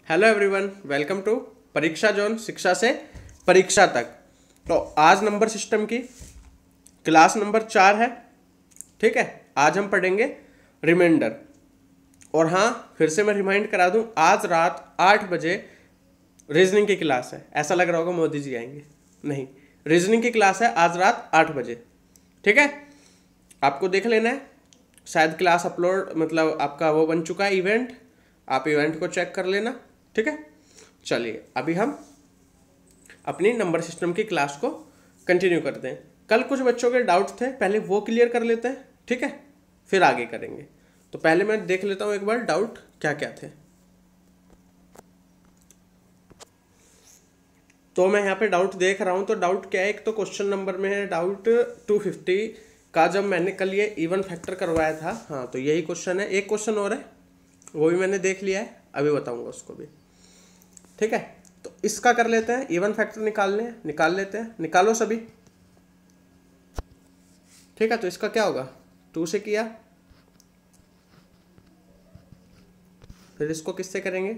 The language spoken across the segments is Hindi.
हेलो एवरीवन, वेलकम टू परीक्षा जोन, शिक्षा से परीक्षा तक। तो आज नंबर सिस्टम की क्लास नंबर 4 है। ठीक है, आज हम पढ़ेंगे रिमाइंडर। और हाँ, फिर से मैं रिमाइंड करा दूं, आज रात 8 बजे रीजनिंग की क्लास है। ऐसा लग रहा होगा मोदी जी आएंगे, नहीं, रीजनिंग की क्लास है आज रात 8 बजे। ठीक है, आपको देख लेना है, शायद क्लास अपलोड मतलब आपका वो बन चुका है इवेंट, आप इवेंट को चेक कर लेना। ठीक है, चलिए अभी हम अपनी नंबर सिस्टम की क्लास को कंटिन्यू करते हैं। कल कुछ बच्चों के डाउट थे, पहले वो क्लियर कर लेते हैं। ठीक है, फिर आगे करेंगे। तो पहले मैं देख लेता हूँ एक बार डाउट क्या क्या थे। तो मैं यहाँ पे डाउट देख रहा हूँ। तो डाउट क्या है, एक तो क्वेश्चन नंबर में है डाउट 250 का, जब मैंने कल ये इवन फैक्टर करवाया था। हाँ, तो यही क्वेश्चन है। एक क्वेश्चन और है, वो भी मैंने देख लिया है, अभी बताऊंगा उसको भी। ठीक है, तो इसका कर लेते हैं, इवन फैक्टर निकाल लेते हैं। निकालो सभी। ठीक है, तो इसका क्या होगा, 2 से किया, फिर इसको किससे करेंगे,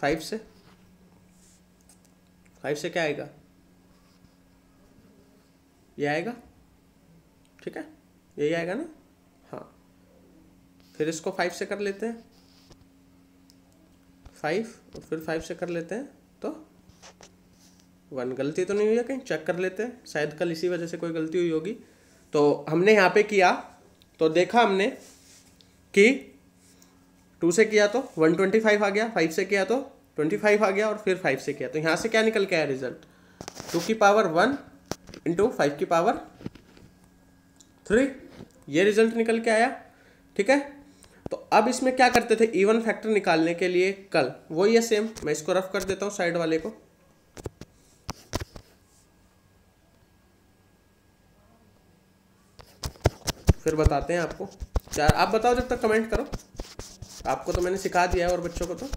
5 से। 5 से क्या आएगा, ये आएगा। ठीक है, यही आएगा ना। हाँ, फिर इसको 5 से कर लेते हैं, 5 और फिर 5 से कर लेते हैं तो 1। गलती तो नहीं हुई है कहीं, चेक कर लेते हैं, शायद कल इसी वजह से कोई गलती हुई होगी। तो हमने यहाँ पे किया तो देखा हमने कि 2 से किया तो 125 आ गया, 5 से किया तो 25 आ गया, और फिर 5 से किया तो यहाँ से क्या निकल के आया रिजल्ट, 2 की पावर 1 इंटू 5 की पावर 3, ये रिजल्ट निकल के आया। ठीक है, तो अब इसमें क्या करते थे इवन फैक्टर निकालने के लिए कल, वही है सेम। मैं इसको रफ कर देता हूँ साइड वाले को। फिर बताते हैं आपको। चार आप बताओ, जब तक कमेंट करो। आपको तो मैंने सिखा दिया है, और बच्चों को तो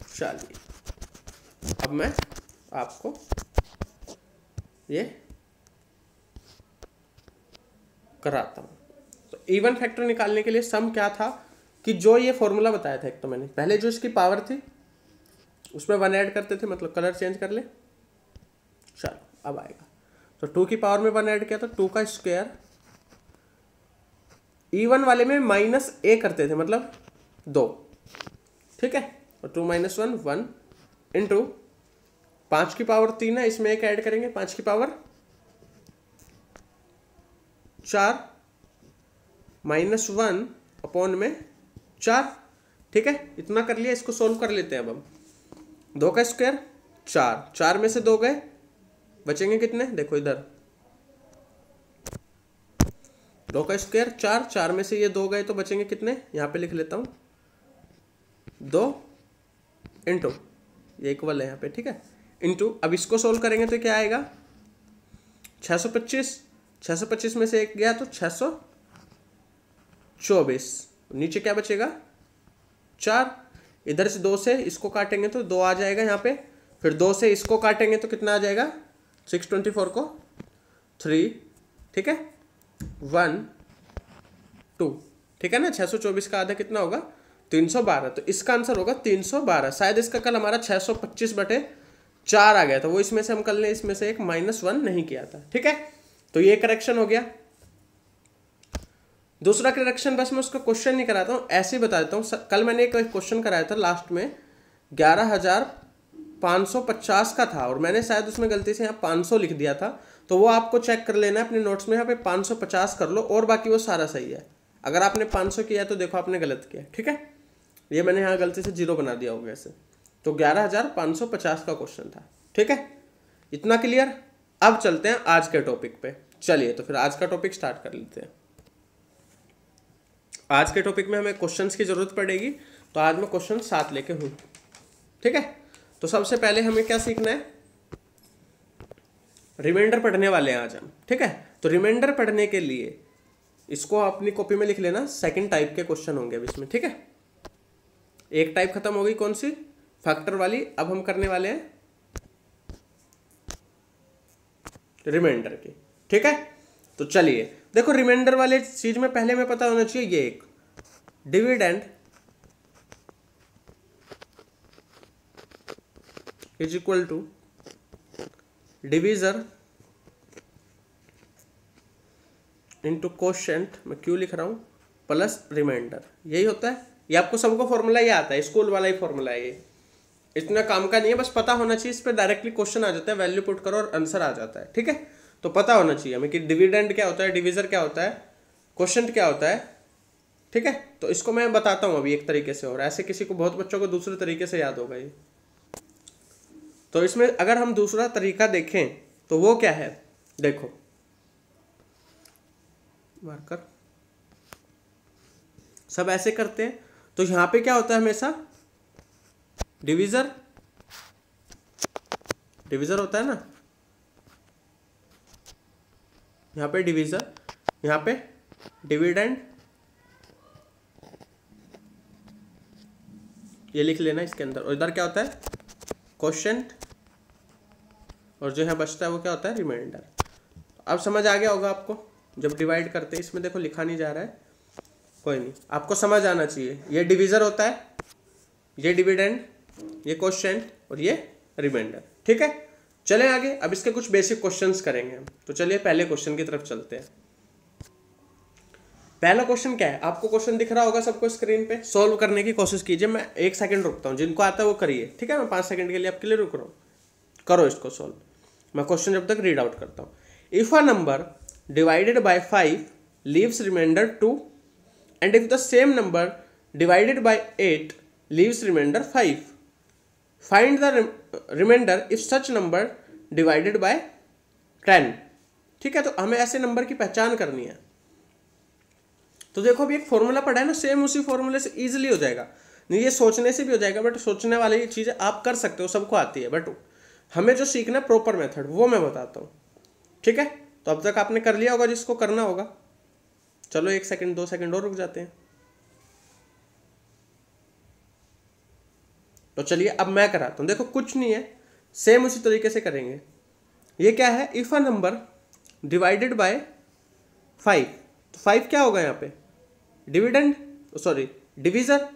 चलिए अब मैं आपको ये कराता हूँ। तो इवन फैक्टर निकालने के लिए सम क्या था कि जो ये फॉर्मूला बताया था, एक तो मैंने पहले जो इसकी पावर थी उसमें 1 ऐड करते थे, मतलब कलर चेंज कर ले। चलो अब आएगा, तो 2 की पावर में 1 ऐड किया तो 2 का स्क्वायर। इवन वाले में -a करते थे, मतलब 2। ठीक है, और 2 - 1 1 इंटू 5 की पावर 3 है, इसमें एक ऐड करेंगे, 5 की पावर 4 -1 अपॉन में 4। ठीक है, इतना कर लिया, इसको सोल्व कर लेते हैं अब हम। 2 का स्क्वायर 4, 4 में से 2 गए, बचेंगे कितने, देखो इधर, 2 का स्क्वायर 4, 4 में से ये 2 गए तो बचेंगे कितने, यहाँ पे लिख लेता हूँ 2 इंटू, ये इक्वल है यहाँ पे। ठीक है, इंटू, अब इसको सोल्व करेंगे तो क्या आएगा 625, 625 में से एक गया तो 624, नीचे क्या बचेगा 4। इधर से 2 से इसको काटेंगे तो 2 आ जाएगा यहाँ पे, फिर 2 से इसको काटेंगे तो कितना आ जाएगा, 624 को 3। ठीक है, 1 2। ठीक है ना, 624 का आधा कितना होगा 312, तो इसका आंसर होगा 312। शायद इसका कल हमारा 625/4 आ गया था, वो इसमें से हम कल ने इसमें से एक -1 नहीं किया था। ठीक है, तो ये करेक्शन हो गया। दूसरा करेक्शन, बस मैं उसका क्वेश्चन नहीं कराता हूँ, ऐसे ही बता देता हूँ। कल मैंने एक क्वेश्चन कराया था लास्ट में, 11,550 का था, और मैंने शायद उसमें गलती से यहाँ 500 लिख दिया था, तो वो आपको चेक कर लेना है अपने नोट्स में, यहाँ पे 550 कर लो, और बाकी वो सारा सही है। अगर आपने 500 किया तो देखो आपने गलत किया। ठीक है, ये मैंने यहाँ गलती से 0 बना दिया होगा ऐसे, तो 11,550 का क्वेश्चन था। ठीक है, इतना क्लियर। अब चलते हैं आज के टॉपिक पे। चलिए, तो फिर आज का टॉपिक स्टार्ट कर लेते हैं। आज के टॉपिक में हमें क्वेश्चंस की जरूरत पड़ेगी, तो आज मैं क्वेश्चन 7 लेके हूँ। ठीक है, तो सबसे पहले हमें क्या सीखना है, रिमाइंडर पढ़ने वाले हैं आज हम। ठीक है, तो रिमाइंडर पढ़ने के लिए इसको अपनी कॉपी में लिख लेना, सेकंड टाइप के क्वेश्चन होंगे अब इसमें। ठीक है, एक टाइप खत्म हो गई, कौन सी, फैक्टर वाली। अब हम करने वाले हैं रिमाइंडर की। ठीक है, तो चलिए देखो, रिमाइंडर वाले चीज में पहले में पता होना चाहिए ये एक dividend is equal to divisor into quotient, मैं क्यों लिख रहा हूं, प्लस रिमाइंडर। यही होता है, ये आपको सबको फॉर्मूला ये आता है, स्कूल वाला ही फॉर्मूला है ये, इतना काम का नहीं है, बस पता होना चाहिए। इस पर डायरेक्टली क्वेश्चन आ जाता है, वैल्यू पुट करो और आंसर आ जाता है। ठीक है, तो पता होना चाहिए हमें कि डिविडेंड क्या होता है, डिविजर क्या होता है, क्वोशिएंट क्या होता है। ठीक है, तो इसको मैं बताता हूँ अभी एक तरीके से, और ऐसे किसी को, बहुत बच्चों को दूसरे तरीके से याद होगा ये। तो इसमें अगर हम दूसरा तरीका देखें तो वो क्या है, देखो मार्कर सब ऐसे करते हैं, तो यहां पे क्या होता है हमेशा, डिविजर डिविजर होता है ना, यहां पे डिविजर, यहां पे डिविडेंड, ये लिख लेना इसके अंदर, और इधर क्या होता है क्वोशिएंट, और जो यहाँ बचता है वो क्या होता है रिमाइंडर। अब समझ आ गया होगा आपको, जब डिवाइड करते हैं, इसमें देखो लिखा नहीं जा रहा है, कोई नहीं, आपको समझ आना चाहिए। ये डिविजर होता है, ये डिविडेंड, ये क्वोशिएंट, और ये रिमाइंडर। ठीक है, चलें आगे, अब इसके कुछ बेसिक क्वेश्चंस करेंगे हम। तो चलिए पहले क्वेश्चन की तरफ चलते हैं। पहला क्वेश्चन क्या है, आपको क्वेश्चन दिख रहा होगा सबको स्क्रीन पे, सॉल्व करने की कोशिश कीजिए। मैं 1 सेकंड रुकता हूँ, जिनको आता है वो करिए। ठीक है, मैं 5 सेकंड के लिए आपके लिए रुक रहा हूँ, करो इसको सॉल्व। मैं क्वेश्चन जब तक रीड आउट करता हूँ। If a number divided by 5 leaves remainder 2 and if the same number divided by 8 leaves remainder 5, find the remainder if such number divided by 10। ठीक है, तो हमें ऐसे नंबर की पहचान करनी है। तो देखो अभी एक फॉर्मूला पढ़ा है ना, सेम उसी फॉर्मूले से इजीली हो जाएगा। नहीं, ये सोचने से भी हो जाएगा, बट सोचने वाली चीज़ें आप कर सकते हो, सबको आती है, बट हमें जो सीखना है प्रॉपर मेथड वो मैं बताता हूँ। ठीक है, तो अब तक आपने कर लिया होगा जिसको करना होगा। चलो 1 सेकंड 2 सेकंड और रुक जाते हैं। तो चलिए अब मैं कराता हूँ, देखो कुछ नहीं है, सेम उसी तरीके से करेंगे। ये क्या है, if a number divided by 5, तो 5 क्या होगा यहाँ पे डिविडेंड, सॉरी डिविजर,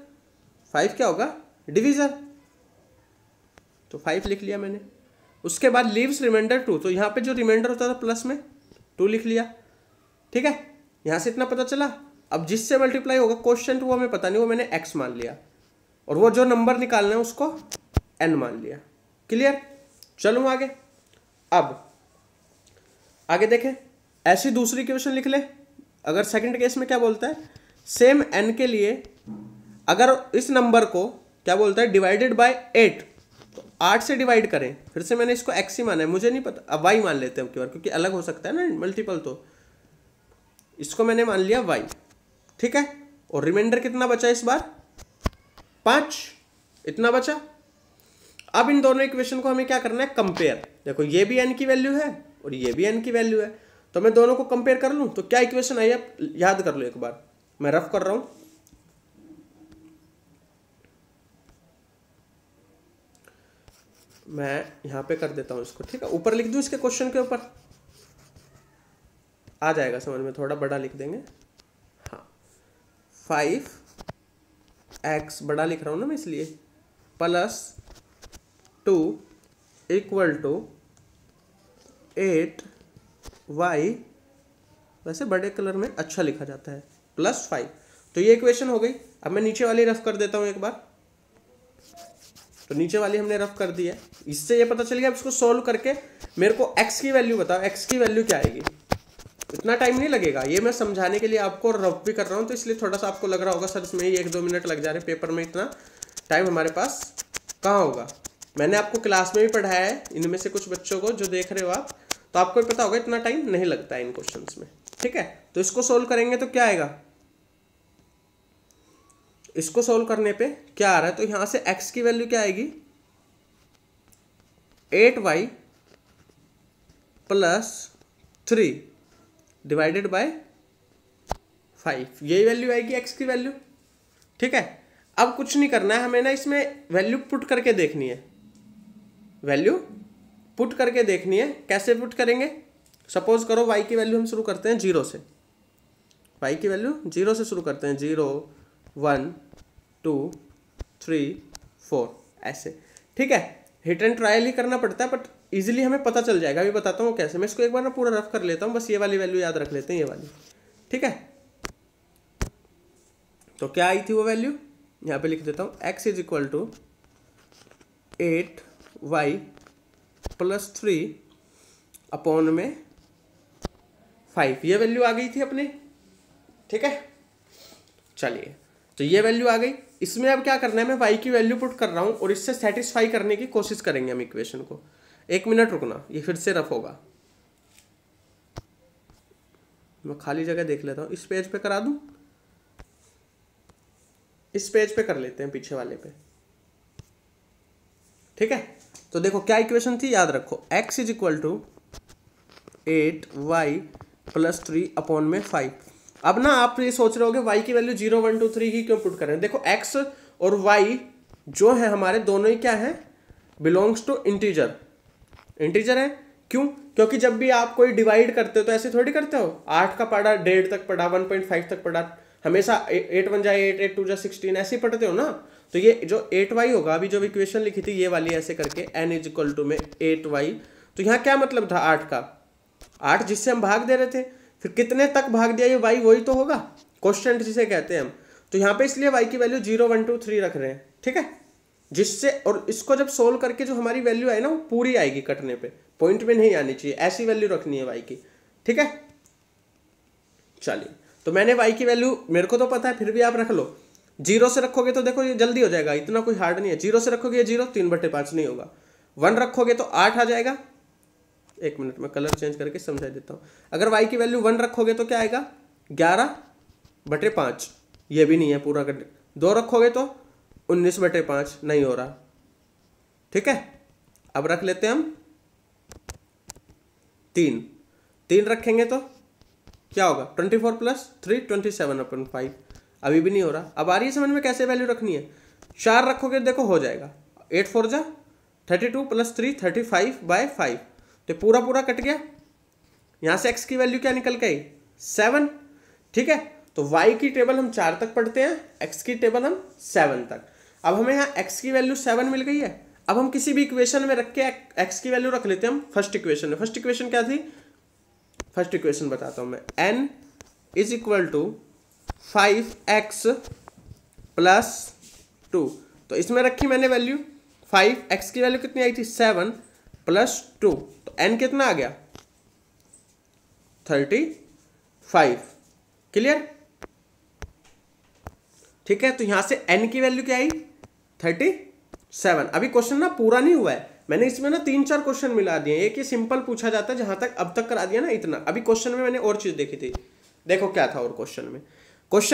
5 क्या होगा डिविजर, तो 5 लिख लिया मैंने। उसके बाद लीव्स रिमाइंडर 2, तो यहाँ पे जो रिमाइंडर होता था प्लस में 2 लिख लिया। ठीक है, यहाँ से इतना पता चला। अब जिससे मल्टीप्लाई होगा क्वोशिएंट वो हमें पता नहीं, वो मैंने x मान लिया, और वो जो नंबर निकालना है उसको n मान लिया। क्लियर, चलूँ आगे। अब आगे देखें, ऐसी दूसरी इक्वेशन लिख ले। अगर सेकंड केस में क्या बोलता है, सेम n के लिए अगर इस नंबर को क्या बोलता है डिवाइडेड बाय 8, तो 8 से डिवाइड करें। फिर से मैंने इसको x ही माना है, मुझे नहीं पता, अब y मान लेते हैं क्यों, क्योंकि अलग हो सकता है ना मल्टीपल, तो इसको मैंने मान लिया y। ठीक है, और रिमाइंडर कितना बचा इस बार 5, इतना बचा। अब इन दोनों इक्वेशन को हमें क्या करना है कंपेयर। देखो ये भी n की वैल्यू है और ये भी n की वैल्यू है, तो मैं दोनों को कंपेयर कर लूं तो क्या इक्वेशन आई है याद कर लो एक बार, मैं रफ कर रहा हूं। मैं यहां पे कर देता हूं इसको, ठीक है, ऊपर लिख दूं इसके क्वेश्चन के ऊपर, आ जाएगा समझ में, थोड़ा बड़ा लिख देंगे। हाँ 5x बड़ा लिख रहा हूं ना मैं इसलिए, प्लस 2 इक्वल टू 8y, वैसे बड़े कलर में अच्छा लिखा जाता है, प्लस 5। तो ये इक्वेशन हो गई। अब मैं नीचे वाली रफ कर देता हूं एक बार, तो नीचे वाली हमने रफ कर दी है। इससे ये पता चल गया, अब इसको सोल्व करके मेरे को x की वैल्यू बताओ, x की वैल्यू क्या आएगी। इतना टाइम नहीं लगेगा, ये मैं समझाने के लिए आपको रफ भी कर रहा हूँ, तो इसलिए थोड़ा सा आपको लग रहा होगा सर इसमें ही 1-2 मिनट लग जा रहे हैं, पेपर में इतना टाइम हमारे पास कहाँ होगा। मैंने आपको क्लास में भी पढ़ाया है, इनमें से कुछ बच्चों को जो देख रहे हो आप, तो आपको पता होगा इतना टाइम नहीं लगता है इन क्वेश्चंस में। ठीक है, तो इसको सोल्व करेंगे तो क्या आएगा, इसको सोल्व करने पे क्या आ रहा है, तो यहां से x की वैल्यू क्या आएगी 8y प्लस 3 डिवाइडेड बाय 5, यही वैल्यू आएगी x की वैल्यू। ठीक है, अब कुछ नहीं करना है हमें ना, इसमें वैल्यू पुट करके देखनी है, वैल्यू पुट करके देखनी है। कैसे पुट करेंगे, सपोज करो y की वैल्यू हम शुरू करते हैं 0 से, y की वैल्यू 0 से शुरू करते हैं, 0 1 2 3 4 ऐसे, ठीक है। हिट एंड ट्रायल ही करना पड़ता है, बट इजीली हमें पता चल जाएगा। अभी बताता हूँ कैसे। मैं इसको एक बार ना पूरा रफ कर लेता हूँ, बस ये वाली वैल्यू याद रख लेते हैं, ये वाली, ठीक है। तो क्या आई थी वो वैल्यू, यहाँ पे लिख देता हूँ, x is equal to 8y plus 3 upon में 5, ये वैल्यू आ गई थी अपनी, ठीक है। चलिए, तो ये वैल्यू आ गई। इसमें अब क्या करना है, मैं y की वैल्यू पुट कर रहा हूँ और इससे सेटिस्फाई करने की कोशिश करेंगे हम इक्वेशन को। 1 मिनट रुकना, ये फिर से रफ होगा। मैं खाली जगह देख लेता हूँ, इस पेज पे करा दूँ, इस पेज पे कर लेते हैं, पीछे वाले पे, ठीक है। तो देखो क्या इक्वेशन थी, याद रखो, x is equal to 8y plus 3 upon में 5। अब ना आप ये सोच रहे होगे y की वैल्यू 0 1 2 3 ही क्यों पुट करें। देखो x और y जो है हमारे दोनों ही क्या है, बिलोंग्स टू इंटीजर, इंटीजर है। क्यों, क्योंकि जब भी आप कोई डिवाइड करते हो तो ऐसे थोड़ी करते हो, 8 का पढ़ा 1.5 तक पढ़ा 1.5 तक पढ़ा, हमेशा 8 1 जा 8 8 2 जा 16 ऐसे ही पढ़ते हो ना। तो ये जो 8y होगा, अभी जो इक्वेशन लिखी थी ये वाली ऐसे करके, n इज इक्वल टू में 8y, तो यहाँ क्या मतलब था 8 का, 8 जिससे हम भाग दे रहे थे, फिर कितने तक भाग दिया ये y, वही तो होगा क्वोशिएंट जिसे कहते हैं हम। तो यहाँ पे इसलिए y की वैल्यू 0 1 2 3 रख रहे हैं, ठीक है। जिससे, और इसको जब सोल्व करके जो हमारी वैल्यू आई ना वो पूरी आएगी कटने पे, पॉइंट में नहीं आनी चाहिए, ऐसी वैल्यू रखनी है y की, ठीक है। चलिए, तो मैंने y की वैल्यू मेरे को तो पता है, फिर भी आप रख लो। 0 से रखोगे तो देखो ये जल्दी हो जाएगा, इतना कोई हार्ड नहीं है। 0 से रखोगे 0, 3/5 नहीं होगा। 1 रखोगे तो 8 आ जाएगा। 1 मिनट में कलर चेंज करके समझा देता हूँ। अगर y की वैल्यू 1 रखोगे तो क्या आएगा, 11/5, ये भी नहीं है पूरा कर। 2 रखोगे तो 19/5, नहीं हो रहा, ठीक है। अब रख लेते हैं हम 3 रखेंगे तो क्या होगा, 24 प्लस 3 27/5, अभी भी नहीं हो रहा। अब आ रही है समझ में कैसे वैल्यू रखनी है। 4 रखोगे देखो हो जाएगा, 8 4 जा 32 प्लस 3 35/5, तो पूरा पूरा कट गया। यहाँ से x की वैल्यू क्या निकल के आई, 7, ठीक है। तो y की टेबल हम 4 तक पढ़ते हैं, x की टेबल हम 7 तक। अब हमें यहाँ x की वैल्यू 7 मिल गई है। अब हम किसी भी इक्वेशन में रख के x की वैल्यू रख लेते हैं हम फर्स्ट इक्वेशन में। फर्स्ट इक्वेशन क्या थी, फर्स्ट इक्वेशन बताता हूँ मैं, n is equal to 5x plus 2, तो इसमें रखी मैंने वैल्यू 5, x की वैल्यू कितनी आई थी 7 प्लस 2, तो n कितना आ गया 35, क्लियर, ठीक है। तो यहां से n की वैल्यू क्या आई 37। अभी क्वेश्चन ना पूरा नहीं हुआ है, मैंने इसमें ना 3-4 क्वेश्चन मिला दिए। एक ये सिंपल पूछा जाता है, जहां तक अब तक करा दिया ना इतना। अभी क्वेश्चन में मैंने और चीज देखी थी, देखो क्या था। और क्वेश्चन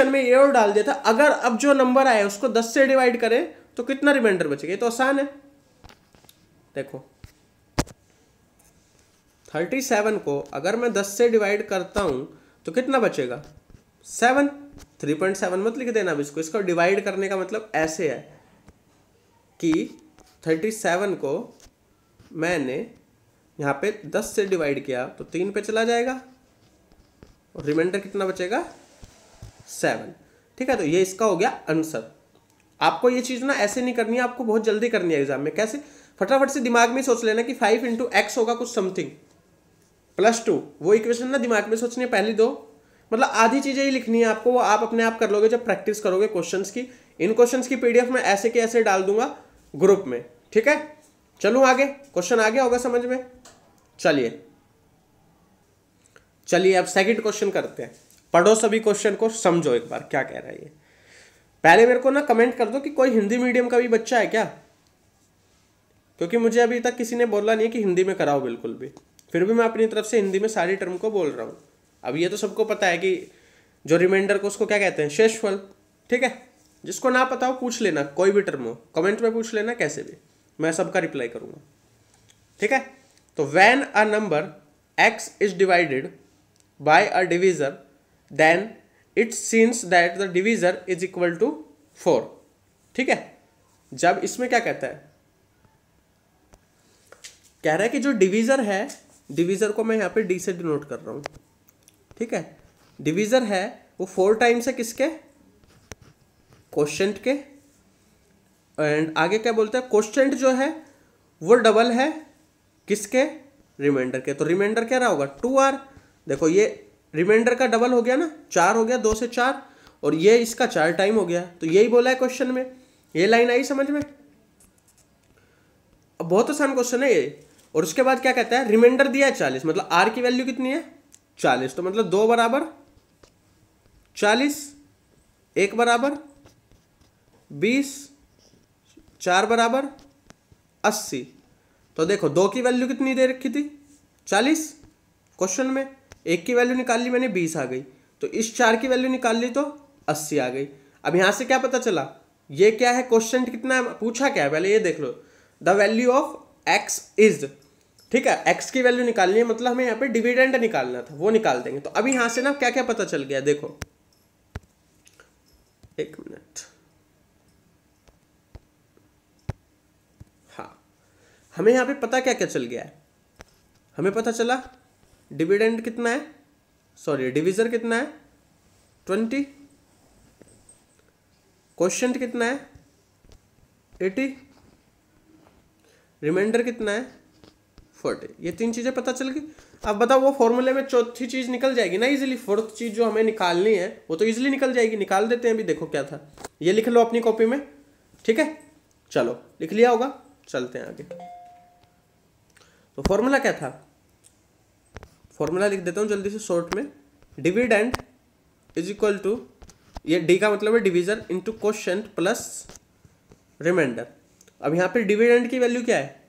में ये और डाल दिया था, अगर अब जो नंबर आया उसको 10 से डिवाइड करें तो कितना रिमाइंडर बचेगा। ये तो आसान है, देखो 37 को अगर मैं 10 से डिवाइड करता हूं तो कितना बचेगा 7। 3.7 मत लिख देना अब इसको डिवाइड करने का मतलब ऐसे है कि 37 को मैंने यहाँ पे 10 से डिवाइड किया तो 3 पे चला जाएगा और रिमाइंडर कितना बचेगा 7, ठीक है। तो ये इसका हो गया आंसर। आपको ये चीज़ ना ऐसे नहीं करनी है, आपको बहुत जल्दी करनी है एग्जाम में। कैसे, फटाफट से दिमाग में सोच लेना कि 5 × x होगा कुछ समथिंग प्लस 2, वो इक्वेशन ना दिमाग में सोचनी है पहली दो, मतलब आधी चीज़ें ही लिखनी है आपको, वो आप अपने आप कर लोगे जब प्रैक्टिस करोगे क्वेश्चंस की। इन क्वेश्चंस की पीडीएफ में ऐसे के ऐसे डाल दूंगा ग्रुप में, ठीक है। चलूँ आगे, क्वेश्चन आ गया होगा समझ में। चलिए अब सेकंड क्वेश्चन करते हैं। पढ़ो सभी क्वेश्चन को, समझो एक बार क्या कह रहा है ये। पहले मेरे को ना कमेंट कर दो कि कोई हिंदी मीडियम का भी बच्चा है क्या, क्योंकि मुझे अभी तक किसी ने बोला नहीं है कि हिंदी में कराओ बिल्कुल भी। फिर भी मैं अपनी तरफ से हिंदी में सारी टर्म को बोल रहा हूँ। अब ये तो सबको पता है कि जो रिमाइंडर को उसको क्या कहते हैं, शेषफल, ठीक है। जिसको ना पता हो पूछ लेना, कोई भी टर्म हो कमेंट में पूछ लेना, कैसे भी, मैं सबका रिप्लाई करूँगा, ठीक है। तो when a number x is divided by a divisor then it seems that the divisor is equal to 4, ठीक है। जब इसमें क्या कहता है, कह रहा है कि जो डिविजर है डिवीज़र को मैं यहाँ पे डी से डिनोट कर रहा हूँ, ठीक है। डिवीज़र है वो 4 टाइम्स है किसके, क्वोशेंट के। एंड आगे क्या बोलते हैं, क्वोशेंट जो है वो डबल है किसके, रिमाइंडर के। तो रिमाइंडर क्या रहा होगा 2r। देखो ये रिमाइंडर का डबल हो गया ना, 4 हो गया, 2 से 4, और ये इसका 4 टाइम हो गया। तो यही बोला है क्वेश्चन में। ये लाइन आई समझ में। अब बहुत आसान क्वेश्चन है ये। और उसके बाद क्या कहता है, रिमाइंडर दिया है 40, मतलब r की वैल्यू कितनी है 40। तो मतलब 2 बराबर 40, 1 बराबर 20, 4 बराबर 80। तो देखो 2 की वैल्यू कितनी दे रखी थी 40 क्वेश्चन में, 1 की वैल्यू निकाल ली मैंने 20 आ गई। तो इस 4 की वैल्यू निकाल ली तो 80 आ गई। अब यहां से क्या पता चला, ये क्या है, क्वेश्चन कितना है, पूछा क्या है पहले ये देख लो। The value of x is, ठीक है, x की वैल्यू निकालनी है, मतलब हमें यहाँ पे डिविडेंड निकालना था, वो निकाल देंगे। तो अभी यहां से ना क्या क्या पता चल गया, देखो 1 मिनट, हाँ हमें यहाँ पे पता क्या क्या चल गया है। हमें पता चला डिविडेंड कितना है, सॉरी डिविजर कितना है 20, क्वोशेंट कितना है 80, रिमाइंडर कितना है 40। ये 3 चीजें पता चल गई। अब बताओ वो फॉर्मूले में चौथी चीज निकल जाएगी ना इजीली, फोर्थ चीज जो हमें निकालनी है वो तो इजीली निकल जाएगी। निकाल देते हैं अभी, देखो क्या था, ये लिख लो अपनी कॉपी में, ठीक है। चलो लिख लिया होगा, चलते हैं आगे। तो फॉर्मूला क्या था, फॉर्मूला लिख देता हूं जल्दी से शॉर्ट में। डिविडेंड इज इक्वल टू, ये डी का मतलब है divisor, into quotient plus remainder. अब यहाँ पे डिविडेंड की वैल्यू क्या है,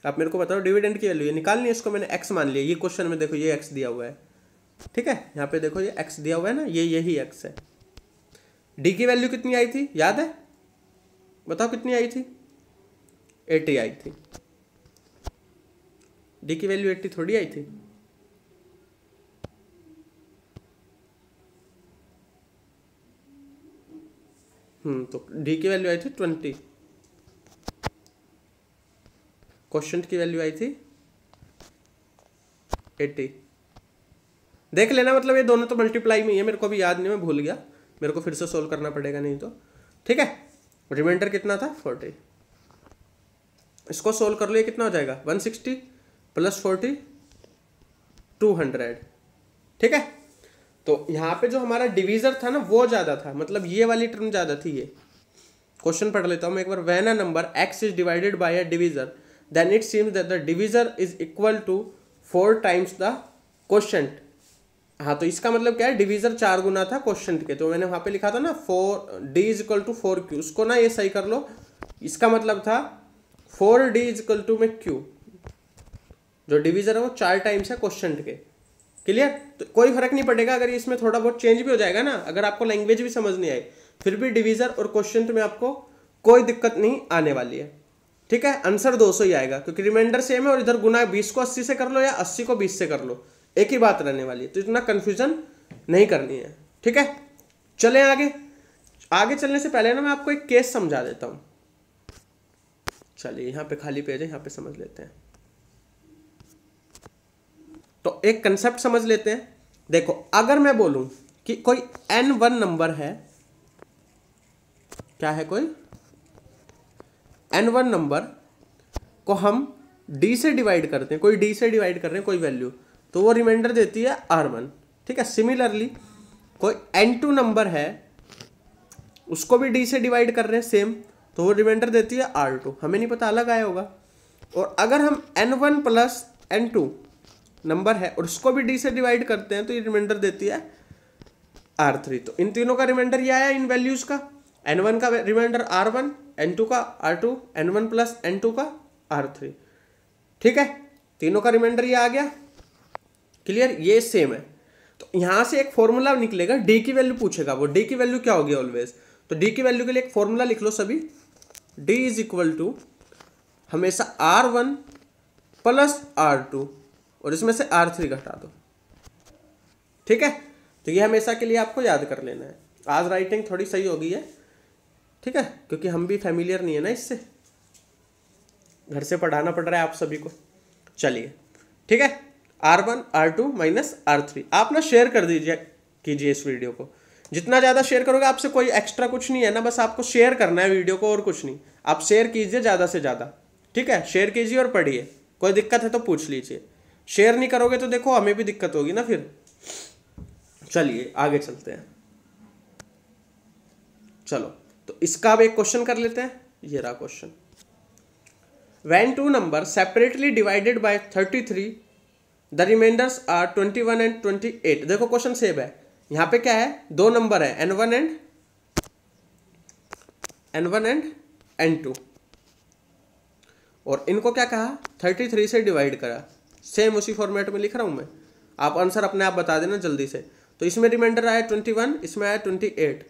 आप मेरे को बताओ डिविडेंड की वैल्यू, ये निकालनी है, इसको मैंने x मान लिया। ये क्वेश्चन में देखो ये x दिया हुआ है, ठीक है, यहाँ पे देखो ये x दिया हुआ है ना, ये यही x है। d की वैल्यू कितनी आई थी याद है, बताओ कितनी आई थी, 80 आई थी। d की वैल्यू 80 थोड़ी आई थी, तो d की वैल्यू आई थी 20, क्वोशेंट की वैल्यू आई थी 80। देख लेना, मतलब ये दोनों तो मल्टीप्लाई में ही है, मेरे को भी याद नहीं, मैं भूल गया, मेरे को फिर से सोल्व करना पड़ेगा नहीं तो, ठीक है। रिमाइंडर कितना था 40, इसको सोल्व कर लो, ये कितना हो जाएगा 160 प्लस 40 200, ठीक है। तो यहाँ पे जो हमारा डिवीजर था ना वो ज्यादा था, मतलब ये वाली टर्म ज्यादा थी। ये क्वेश्चन पढ़ लेता हूँ मैं एक बार। When a number x is divided by a divisor then it seems that the divisor is equal to 4 times the quotient. हाँ तो इसका मतलब क्या है, डिवीजर 4 गुना था क्वोशेंट के, तो मैंने वहां पे लिखा था ना 4d is equal to 4q, उसको ना ये सही कर लो। इसका मतलब था 4d इज इक्वल टू में q, जो डिवीजर है वो 4 टाइम्स है क्वोशेंट के। क्लियर, तो कोई फर्क नहीं पड़ेगा अगर इसमें थोड़ा बहुत चेंज भी हो जाएगा ना, अगर आपको लैंग्वेज भी समझ नहीं आई, फिर भी डिवीजर और क्वोशेंट में आपको कोई दिक्कत नहीं आने वाली है, ठीक है। आंसर 200 ही आएगा क्योंकि रिमाइंडर सेम है, और इधर गुना 20 को 80 से कर लो या 80 को 20 से कर लो, एक ही बात रहने वाली है, तो इतना कंफ्यूजन नहीं करनी है, ठीक है। चलें आगे। आगे चलने से पहले ना मैं आपको एक केस समझा देता हूं। चलिए यहाँ पे खाली पेज है, यहाँ पे समझ लेते हैं। तो एक कंसेप्ट समझ लेते हैं। देखो अगर मैं बोलूं कि कोई n1 नंबर है, क्या है, कोई n1 नंबर को हम d से डिवाइड करते हैं, कोई d से डिवाइड कर रहे हैं कोई वैल्यू, तो वो रिमाइंडर देती है r1, ठीक है। सिमिलरली कोई n2 नंबर है, उसको भी d से डिवाइड कर रहे हैं सेम, तो वो रिमाइंडर देती है r2। हमें नहीं पता, अलग आया होगा। और अगर हम n1 प्लस n2 नंबर है और उसको भी d से डिवाइड करते हैं, तो ये रिमाइंडर देती है r3। तो इन तीनों का रिमाइंडर ये आया इन वैल्यूज का, n1 का रिमाइंडर r1, n2 का r2, n1 प्लस n2 का r3, ठीक है। तीनों का रिमाइंडर ये आ गया, क्लियर, ये सेम है। तो यहां से एक फॉर्मूला निकलेगा, d की वैल्यू पूछेगा, वो d की वैल्यू क्या होगी ऑलवेज, तो d की वैल्यू के लिए एक फॉर्मूला लिख लो सभी। d इज इक्वल टू हमेशा r1 प्लस r2 और इसमें से r3 घटा दो, ठीक है। तो ये हमेशा के लिए आपको याद कर लेना है। आज राइटिंग थोड़ी सही हो गई है, ठीक है, क्योंकि हम भी फैमिलियर नहीं है ना इससे, घर से पढ़ाना पड़ रहा है आप सभी को। चलिए ठीक है। R1 R2 minus R3। आप ना शेयर कर दीजिए कीजिए इस वीडियो को, जितना ज़्यादा शेयर करोगे आपसे कोई एक्स्ट्रा कुछ नहीं है ना, बस आपको शेयर करना है वीडियो को और कुछ नहीं। आप शेयर कीजिए ज़्यादा से ज़्यादा, ठीक है, शेयर कीजिए और पढ़िए, कोई दिक्कत है तो पूछ लीजिए। शेयर नहीं करोगे तो देखो हमें भी दिक्कत होगी ना फिर। चलिए आगे चलते हैं। चलो तो इसका अब एक क्वेश्चन कर लेते हैं। ये रहा question. When two numbers separately divided by 33, the remainders are 21 and 28। देखो क्वेश्चन सेम है। यहाँ पे क्या है, दो नंबर है n1 एंड n2, और इनको क्या कहा 33 से डिवाइड करा। सेम उसी फॉर्मेट में लिख रहा हूँ मैं, आप आंसर अपने आप बता देना जल्दी से। तो इसमें रिमाइंडर आया 21, इसमें आया 28,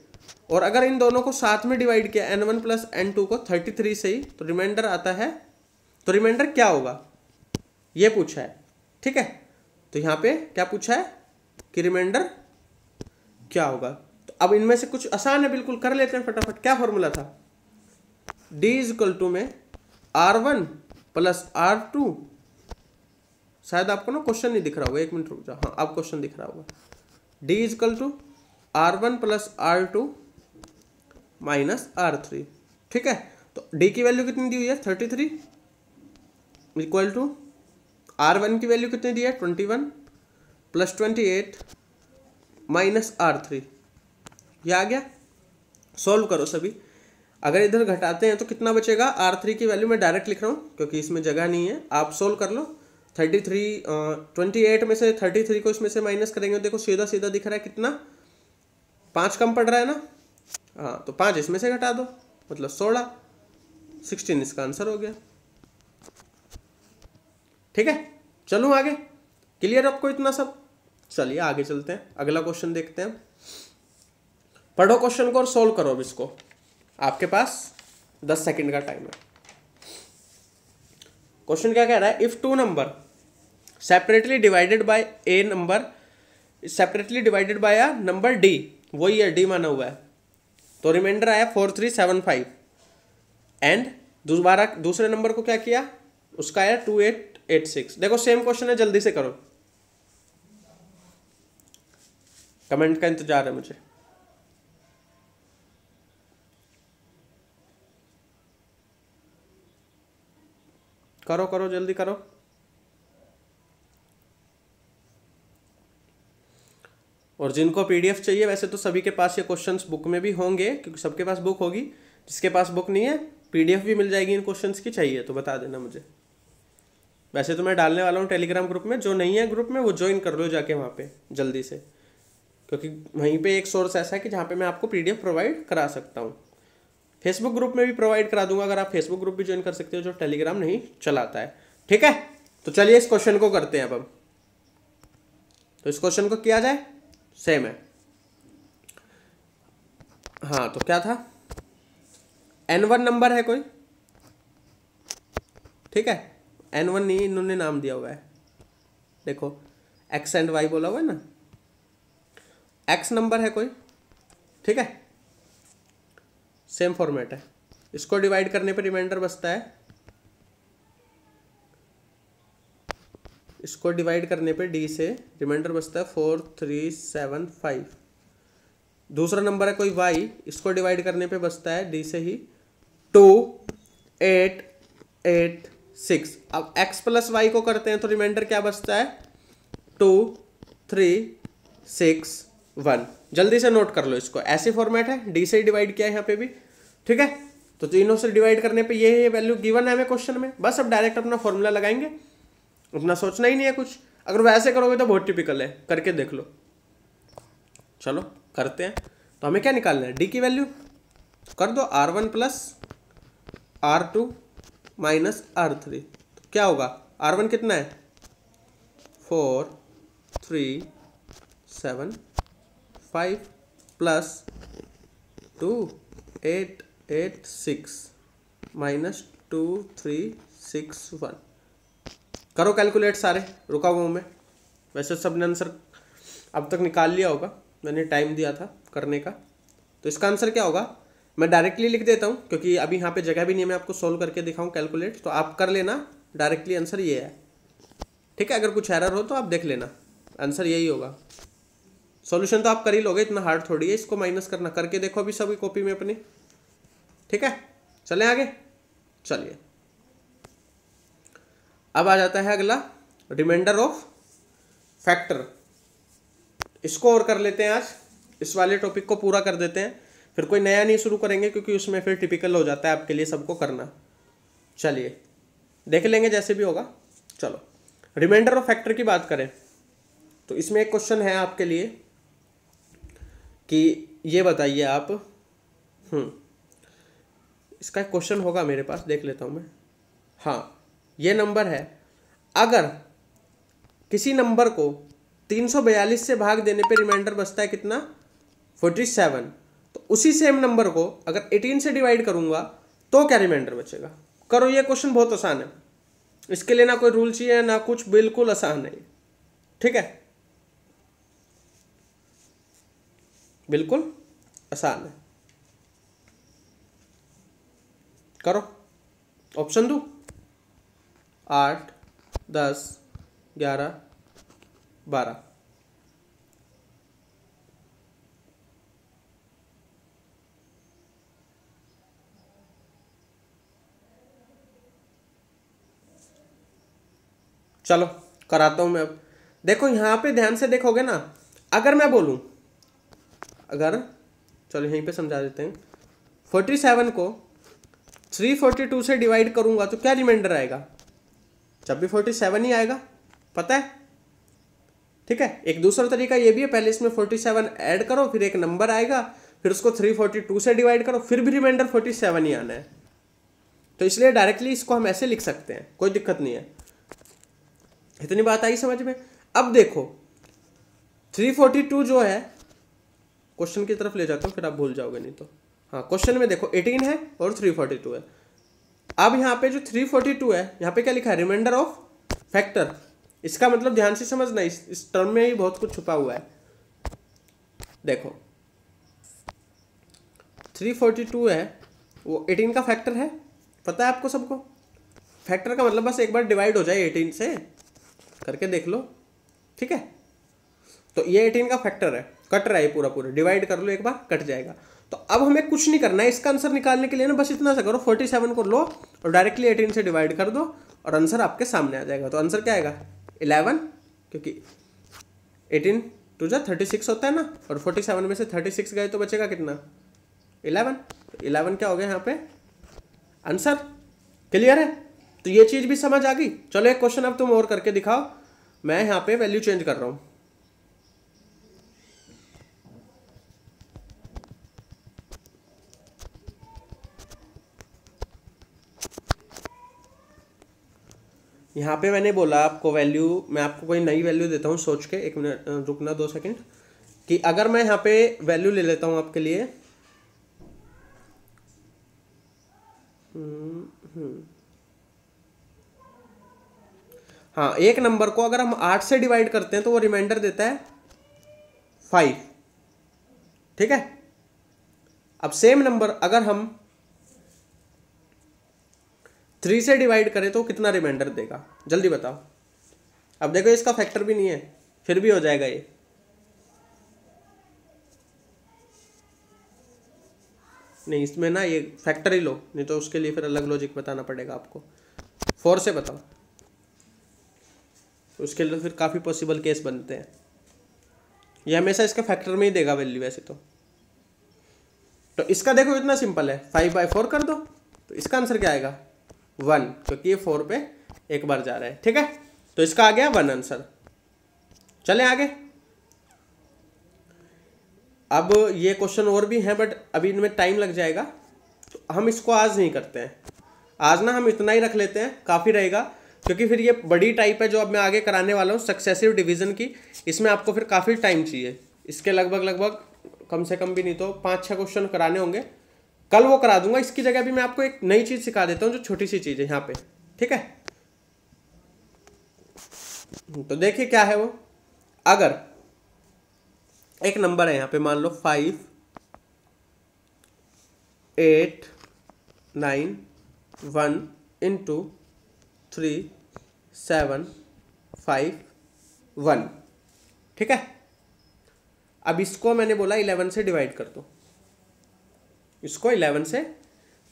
और अगर इन दोनों को साथ में डिवाइड किया n1 प्लस n2 को 33 से ही, तो रिमाइंडर आता है, तो रिमाइंडर क्या होगा ये पूछा है, ठीक है। तो यहाँ पे क्या पूछा है कि रिमाइंडर क्या होगा। तो अब इनमें से कुछ आसान है, बिल्कुल कर लेते हैं फटाफट। क्या फॉर्मूला था, d इज इक्वल टू में R1 प्लस R2, शायद आपको ना क्वेश्चन नहीं दिख रहा होगा, एक मिनट रुक जाओ, हाँ अब क्वेश्चन दिख रहा होगा। d is equal to R1 plus R2 minus R3, ठीक है। तो d की वैल्यू कितनी दी हुई है 33, इक्वल टू R1 की वैल्यू कितनी दी है 21 प्लस 28 माइनस R3। ये आ गया। सॉल्व करो सभी। अगर इधर घटाते हैं तो कितना बचेगा, R3 की वैल्यू मैं डायरेक्ट लिख रहा हूँ क्योंकि इसमें जगह नहीं है, आप सोल्व कर लो। 28 में से 33 को इसमें से माइनस करेंगे, देखो सीधा सीधा दिख रहा है कितना, 5 कम पड़ रहा है ना, हाँ तो 5 इसमें से घटा दो, मतलब 16 इसका आंसर हो गया, ठीक है। चलूँ आगे, क्लियर आपको इतना सब। चलिए आगे चलते हैं, अगला क्वेश्चन देखते हैं। पढ़ो क्वेश्चन को और सोल्व करो अब इसको, आपके पास 10 सेकंड का टाइम है। क्वेश्चन क्या कह रहा है, if two number separately divided by A number separately divided by a number D, वही है डी माना हुआ है, तो रिमाइंडर आया 4375, एंड दोबारा दूसरे नंबर को क्या किया, उसका आया 2886। देखो सेम क्वेश्चन है, जल्दी से करो, कमेंट का इंतजार है मुझे। करो करो जल्दी करो। और जिनको पीडीएफ चाहिए, वैसे तो सभी के पास ये क्वेश्चंस बुक में भी होंगे क्योंकि सबके पास बुक होगी, जिसके पास बुक नहीं है पीडीएफ भी मिल जाएगी इन क्वेश्चंस की, चाहिए तो बता देना मुझे। वैसे तो मैं डालने वाला हूँ टेलीग्राम ग्रुप में, जो नहीं है ग्रुप में वो ज्वाइन कर लो जाके वहाँ पे जल्दी से, क्योंकि वहीं पे एक सोर्स ऐसा है कि जहाँ पे मैं आपको पीडीएफ प्रोवाइड करा सकता हूँ। फेसबुक ग्रुप में भी प्रोवाइड करा दूंगा, अगर आप फेसबुक ग्रुप भी ज्वाइन कर सकते हो जो टेलीग्राम नहीं चलाता है, ठीक है। तो चलिए इस क्वेश्चन को करते हैं अब हम। तो इस क्वेश्चन को किया जाए, सेम है, हाँ तो क्या था, n1 नंबर है कोई, ठीक है, n1 नहीं इन्होंने नाम दिया हुआ है, देखो x एंड y बोला हुआ है ना, x नंबर है कोई, ठीक है, सेम फॉर्मेट है। इसको डिवाइड करने पे रिमाइंडर बचता है, इसको डिवाइड करने पे d से रिमाइंडर बचता है 4375। दूसरा नंबर है कोई y, इसको डिवाइड करने पे बचता है d से ही 2886। अब x प्लस y को करते हैं तो रिमाइंडर क्या बचता है 2361। जल्दी से नोट कर लो इसको, ऐसे फॉर्मेट है, d से ही डिवाइड किया है यहाँ पे भी, ठीक है। तो तीनों से डिवाइड करने पे ये वैल्यू गिवन है हमें क्वेश्चन में, बस अब डायरेक्ट अपना फॉर्मूला लगाएंगे, अपना सोचना ही नहीं है कुछ। अगर वैसे करोगे तो बहुत टिपिकल है, करके देख लो। चलो करते हैं। तो हमें क्या निकालना है, d की वैल्यू कर दो R1 plus R2 minus R3, तो क्या होगा, R1 कितना है 4375 प्लस 2886 माइनस 2361। करो कैलकुलेट सारे, रुका हुआ हूँ मैं। वैसे सबने आंसर अब तक निकाल लिया होगा, मैंने टाइम दिया था करने का। तो इसका आंसर क्या होगा, मैं डायरेक्टली लिख देता हूँ क्योंकि अभी यहाँ पे जगह भी नहीं है, मैं आपको सोल्व करके दिखाऊँ कैलकुलेट, तो आप कर लेना डायरेक्टली। आंसर ये है ठीक है, अगर कुछ एरर हो तो आप देख लेना, आंसर यही होगा। सॉल्यूशन तो आप कर ही लोगे, इतना हार्ड थोड़ी है इसको माइनस करना, करके देखो अभी सभी कॉपी में अपनी। ठीक है, चलें आगे। चलिए अब आ जाता है अगला, रिमाइंडर ऑफ फैक्टर। इसको और कर लेते हैं आज, इस वाले टॉपिक को पूरा कर देते हैं, फिर कोई नया नहीं शुरू करेंगे क्योंकि उसमें फिर टिपिकल हो जाता है आपके लिए सबको करना। चलिए देख लेंगे जैसे भी होगा। चलो रिमाइंडर ऑफ फैक्टर की बात करें तो इसमें एक क्वेश्चन है आपके लिए कि ये बताइए आप, इसका एक क्वेश्चन होगा मेरे पास, देख लेता हूँ मैं। हाँ, ये नंबर है, अगर किसी नंबर को 342 से भाग देने पे रिमाइंडर बचता है कितना, 47, तो उसी सेम नंबर को अगर 18 से डिवाइड करूंगा तो क्या रिमाइंडर बचेगा। करो, ये क्वेश्चन बहुत आसान है, इसके लिए ना कोई रूल चाहिए ना कुछ, बिल्कुल आसान है। ठीक है, बिल्कुल आसान है। करो, ऑप्शन दो, 8, 10, 11, 12। चलो कराता हूं मैं अब। देखो यहां पे ध्यान से देखोगे ना, अगर मैं बोलूं, अगर चलो यहीं पे समझा देते हैं, 47 को 342 से डिवाइड करूंगा तो क्या रिमाइंडर आएगा, जब भी 47 ही आएगा, पता है। ठीक है, एक दूसरा तरीका ये भी है, पहले इसमें 47 ऐड करो, फिर एक नंबर आएगा, फिर उसको 342 से डिवाइड करो, फिर भी रिमाइंडर 47 ही आना है। तो इसलिए डायरेक्टली इसको हम ऐसे लिख सकते हैं, कोई दिक्कत नहीं है। इतनी बात आई समझ में। अब देखो 342 जो है, क्वेश्चन की तरफ ले जाता हूं फिर आप भूल जाओगे नहीं तो। हाँ, क्वेश्चन में देखो 18 है और 342 है। अब यहाँ पे जो 342 है, यहाँ पे क्या लिखा है, रिमाइंडर ऑफ फैक्टर। इसका मतलब ध्यान से समझना, इस टर्म में ही बहुत कुछ छुपा हुआ है। देखो 342 है, वो 18 का फैक्टर है, पता है आपको सबको। फैक्टर का मतलब बस एक बार डिवाइड हो जाए 18 से, करके देख लो। ठीक है, तो ये 18 का फैक्टर है, कट रहा है पूरा पूरा, डिवाइड कर लो एक बार, कट जाएगा। तो अब हमें कुछ नहीं करना है इसका आंसर निकालने के लिए ना, बस इतना सा करो, 47 को लो और डायरेक्टली 18 से डिवाइड कर दो और आंसर आपके सामने आ जाएगा। तो आंसर क्या आएगा, 11, क्योंकि 18 टू जा 36 होता है ना, और 47 में से 36 गए तो बचेगा कितना, 11। तो 11 क्या हो गया यहाँ पे आंसर। क्लियर है, तो ये चीज भी समझ आ गई। चलो एक क्वेश्चन अब तुम और करके दिखाओ, मैं यहाँ पे वैल्यू चेंज कर रहा हूँ। यहाँ पे मैंने बोला आपको वैल्यू, मैं आपको कोई नई वैल्यू देता हूँ सोच के, एक मिनट रुकना 2 सेकंड, कि अगर मैं यहाँ पे वैल्यू ले लेता हूँ आपके लिए, हाँ, एक नंबर को अगर हम 8 से डिवाइड करते हैं तो वो रिमाइंडर देता है 5। ठीक है, अब सेम नंबर अगर हम 3 से डिवाइड करें तो कितना रिमाइंडर देगा, जल्दी बताओ। अब देखो इसका फैक्टर भी नहीं है, फिर भी हो जाएगा ये। नहीं, इसमें ना ये फैक्टर ही लो, नहीं तो उसके लिए फिर अलग लॉजिक बताना पड़ेगा आपको। 4 से बताओ, उसके लिए फिर काफ़ी पॉसिबल केस बनते हैं। ये हमेशा इसका फैक्टर में ही देगा वैल्यू वैसे तो इसका देखो इतना सिंपल है, 5/4 कर दो, तो इसका आंसर क्या आएगा, 1, क्योंकि ये 4 पे एक बार जा रहा है। ठीक है, तो इसका आ गया 1 आंसर। चले आगे। अब ये क्वेश्चन और भी हैं बट अभी इनमें टाइम लग जाएगा, तो हम इसको आज नहीं करते हैं। आज ना हम इतना ही रख लेते हैं, काफ़ी रहेगा, क्योंकि फिर ये बड़ी टाइप है जो अब मैं आगे कराने वाला हूँ सक्सेसिव डिवीजन की। इसमें आपको फिर काफ़ी टाइम चाहिए, इसके लगभग कम से कम भी नहीं तो 5-6 क्वेश्चन कराने होंगे। कल वो करा दूंगा, इसकी जगह भी मैं आपको एक नई चीज़ सिखा देता हूँ जो छोटी सी चीज़ है यहाँ पे। ठीक है, तो देखिए क्या है वो। अगर एक नंबर है यहाँ पे, मान लो 5, 8, 9, 1 into 3, 7, 1 ठीक है। अब इसको मैंने बोला 11 से डिवाइड कर दो, इसको 11 से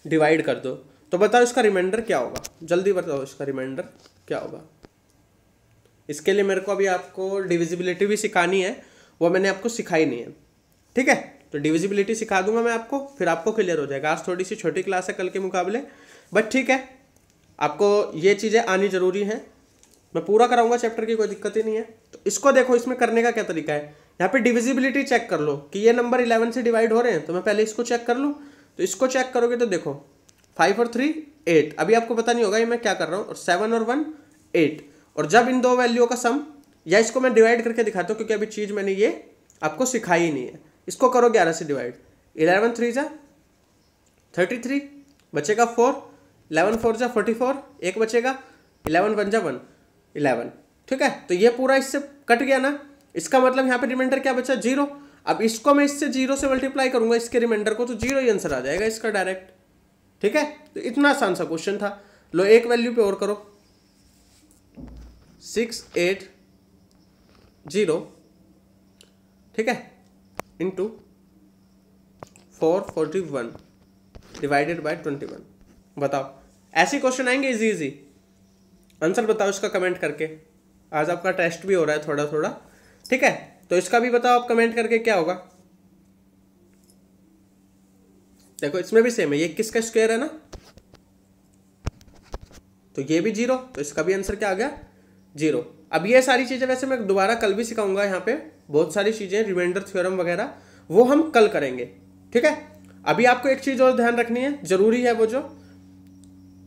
डिवाइड कर दो, तो बताओ इसका रिमाइंडर क्या होगा, जल्दी बताओ इसका रिमाइंडर क्या होगा। इसके लिए मेरे को अभी आपको डिविजिबिलिटी भी सिखानी है, वो मैंने आपको सिखाई नहीं है, ठीक है। तो डिविजिबिलिटी सिखा दूंगा मैं आपको, फिर आपको क्लियर हो जाएगा। आज थोड़ी सी छोटी क्लास है कल के मुकाबले, बट ठीक है, आपको ये चीज़ें आनी जरूरी हैं। मैं पूरा कराऊंगा चैप्टर की, कोई दिक्कत ही नहीं है। तो इसको देखो, इसमें करने का क्या तरीका है, यहाँ पे डिविजिबिलिटी चेक कर लो कि ये नंबर 11 से डिवाइड हो रहे हैं, तो मैं पहले इसको चेक कर लूँ। तो इसको चेक करोगे तो देखो 5 और 3 8, अभी आपको पता नहीं होगा ये मैं क्या कर रहा हूँ, और 7 और 1 8, और जब इन दो वैल्यू का सम, या इसको मैं डिवाइड करके दिखाता हूँ क्योंकि अभी चीज़ मैंने ये आपको सिखाई ही नहीं है। इसको करो 11 से डिवाइड, 11 3 जा 33, बचेगा 4, 11 4 जा 44, एक बचेगा, 11 1 जा 1 11, ठीक है। तो ये पूरा इससे कट गया ना, इसका मतलब यहाँ पे रिमाइंडर क्या बचा, 0। अब इसको मैं इससे 0 से मल्टीप्लाई करूंगा इसके रिमाइंडर को, तो 0 ही आंसर आ जाएगा इसका डायरेक्ट, ठीक है। तो इतना आसान सा क्वेश्चन था। लो एक वैल्यू पे और करो, 6 8 0, ठीक है, इंटू 441 डिवाइडेड बाय 21। बताओ, ऐसे क्वेश्चन आएंगे इजी इजी, आंसर बताओ इसका कमेंट करके। आज आपका टेस्ट भी हो रहा है थोड़ा थोड़ा, ठीक है। तो इसका भी बताओ आप कमेंट करके क्या होगा। देखो इसमें भी सेम है, ये 21 का स्क्वायर है ना, तो ये भी 0, तो इसका भी आंसर क्या आ गया 0। अब ये सारी चीजें वैसे मैं दोबारा कल भी सिखाऊंगा, यहाँ पे बहुत सारी चीजें रिमाइंडर थ्योरम वगैरह वो हम कल करेंगे, ठीक है। अभी आपको एक चीज और ध्यान रखनी है, जरूरी है, वो जो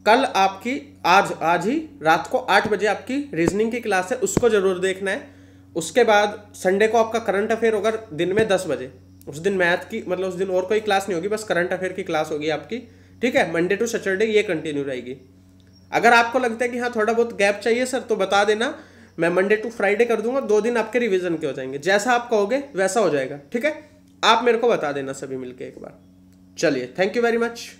कल आपकी आज ही रात को 8 बजे आपकी रीजनिंग की क्लास है, उसको जरूर देखना है। उसके बाद संडे को आपका करंट अफेयर होगा दिन में 10 बजे, उस दिन मैथ की मतलब उस दिन और कोई क्लास नहीं होगी, बस करंट अफेयर की क्लास होगी आपकी, ठीक है। मंडे टू सैटरडे ये कंटिन्यू रहेगी। अगर आपको लगता है कि हाँ थोड़ा बहुत गैप चाहिए सर, तो बता देना, मैं मंडे टू फ्राइडे कर दूंगा, 2 दिन आपके रिवीजन के हो जाएंगे, जैसा आप कहोगे वैसा हो जाएगा, ठीक है। आप मेरे को बता देना सभी मिलके एक बार। चलिए, थैंक यू वेरी मच।